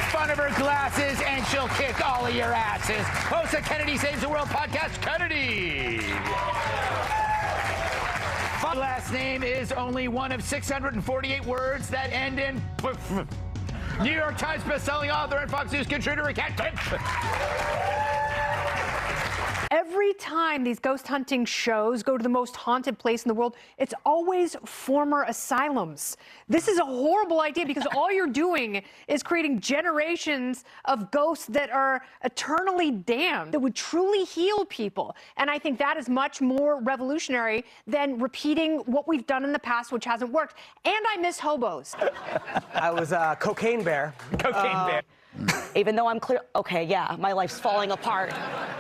fun of her glasses, and she'll kick all of your asses. Host of Kennedy Saves the World podcast, Kennedy. Last name is only one of 648 words that end in New York Times bestselling author and Fox News contributor Kat Timpf. Every time these ghost hunting shows go to the most haunted place in the world, it's always former asylums. This is a horrible idea because all you're doing is creating generations of ghosts that are eternally damned, that would truly heal people. And I think that is much more revolutionary than repeating what we've done in the past, which hasn't worked. And I miss hobos. I was a cocaine bear. Cocaine bear. Even though I'm clear, okay, yeah, my life's falling apart.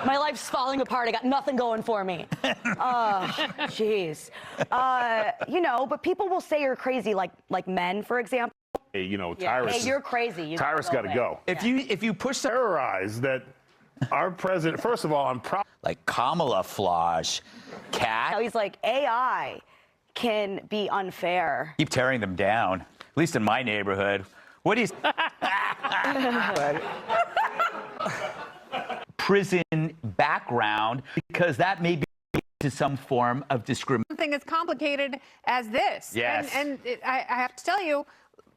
My life's falling apart. I got nothing going for me. Jeez. You know, but people will say you're crazy, like men, for example. Hey, you know, Yeah. Tyrus. Hey, you're crazy. You Tyrus got to go. If you push the Terrorize that our president. First of all, I'm proud. Like Kamala Flosh, Kat. Now he's like, AI can be unfair. Keep tearing them down. At least in my neighborhood. What is prison background? Because that may be to some form of discrimination. Something as complicated as this. Yes. I have to tell you,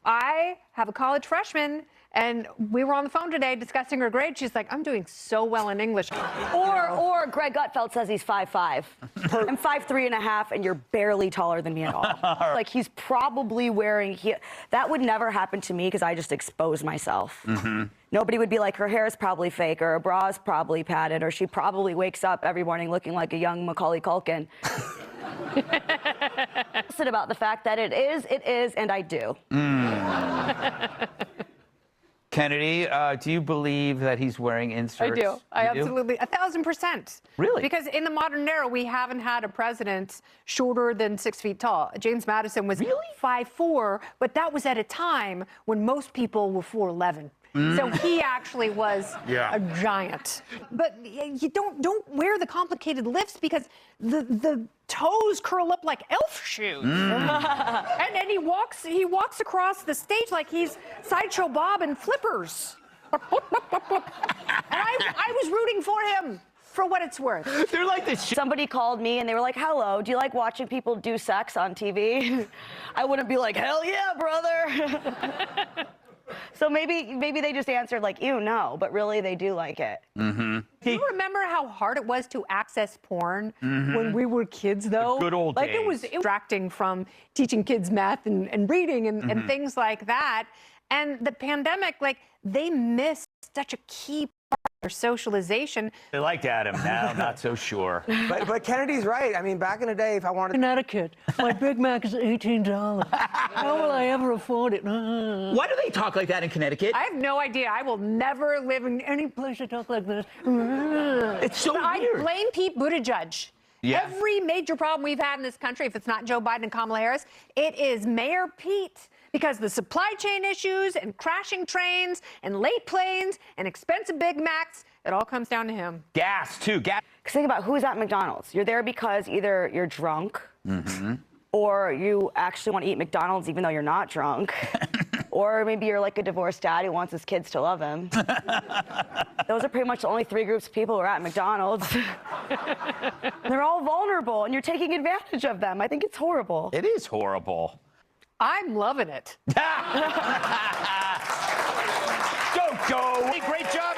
I have a college freshman, and we were on the phone today discussing her grade. She's like, I'm doing so well in English. Or Greg Gutfeld says he's 5'5". I'm 5'3.5", and you're barely taller than me at all. Like, he's probably wearing that would never happen to me because I just expose myself. Nobody would be like, her hair is probably fake, or her bra is probably padded, or she probably wakes up every morning looking like a young Macaulay Culkin. About the fact that it is, and I do. Kennedy, do you believe that he's wearing inserts? I do. I absolutely, 1,000%. Really? Because in the modern era, we haven't had a president shorter than 6 feet tall. James Madison was 5'4", but that was at a time when most people were 4'11". So he actually was a giant. But you don't wear the complicated lifts because the toes curl up like elf shoes. And then he walks across the stage like he's Sideshow Bob and Flippers. And I was rooting for him. For what it's worth. They're like this. Somebody called me and they were like, hello, do you like watching people do sex on TV? I wouldn't be like, hell yeah, brother. So maybe they just answered like, ew, no, but really they do like it. Do you remember how hard it was to access porn when we were kids, though? The good old days. It was distracting from teaching kids math and reading and things like that. And the pandemic, like, they missed such a key part of their socialization. They liked Adam. Now I'm not so sure. But Kennedy's right. I mean, back in the day, if I wanted... Connecticut, my Big Mac is $18. How will I ever afford it? Why do they talk like that in Connecticut? I have no idea. I will never live in any place that talk like this. It's so weird. I blame Pete Buttigieg. Yeah. Every major problem we've had in this country, if it's not Joe Biden and Kamala Harris, it is Mayor Pete. Because the supply chain issues and crashing trains and late planes and expensive Big Macs, it all comes down to him. Gas, too. Gas. Because think about who's at McDonald's. You're there because either you're drunk or you actually want to eat McDonald's even though you're not drunk. Or maybe you're like a divorced dad who wants his kids to love him. Those are pretty much the only 3 groups of people who are at McDonald's. They're all vulnerable, and you're taking advantage of them. I think it's horrible. It is horrible. I'm loving it. Don't go. Great job,